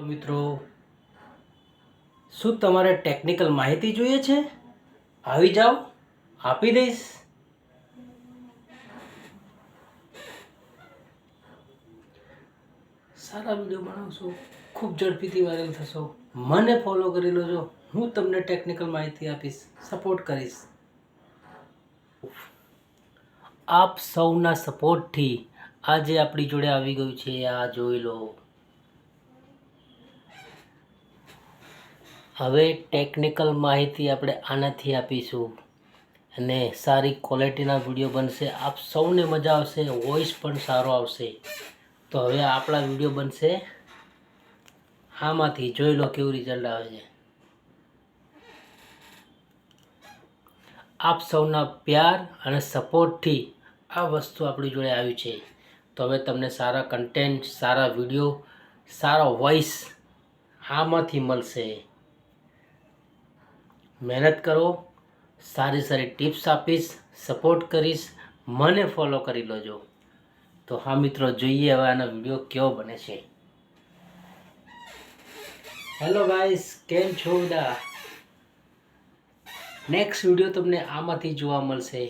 તો મિત્રો, શું તમારે ટેકનિકલ માહિતી જોઈએ છે? આવી જાઓ, આપી દઈશ. સારા વિડીયો બનાવશો, ખૂબ ઝડપીથી વાયરલ થશો. મને ફોલો કરી લેજો, હું તમને ટેકનિકલ માહિતી આપીશ, સપોર્ટ કરીશ. આપ સૌના સપોર્ટથી આજે આપણી જોડે આવી ગયું છે. આ જોઈ લો. હવે ટેકનિકલ માહિતી આપણે આનાથી આપીશું અને સારી ક્વોલિટીના વિડીયો બનશે. આપ સૌને મજા આવશે, વોઇસ પણ સારો આવશે. તો હવે આપણા વિડીયો બનશે આમાંથી. જોઈ લો કેવું રિઝલ્ટ આવે છે. આપ સૌના પ્યાર અને સપોર્ટથી આ વસ્તુ આપણી જોડે આવી છે. તો હવે તમને સારા કન્ટેન્ટ, સારા વિડીયો, સારો વોઇસ આમાંથી મળશે. મહેનત કરો, સારી સારી ટિપ્સ આપીશ, સપોર્ટ કરીશ, મને ફોલો કરી લેજો. તો હા મિત્રો, જોઈએ હવે આનો વિડીયો કેવો બને છે. હેલો ગાઈસ, કેમ છો બધા? નેક્સ્ટ વિડીયો તમને આમાંથી જોવા મળશે.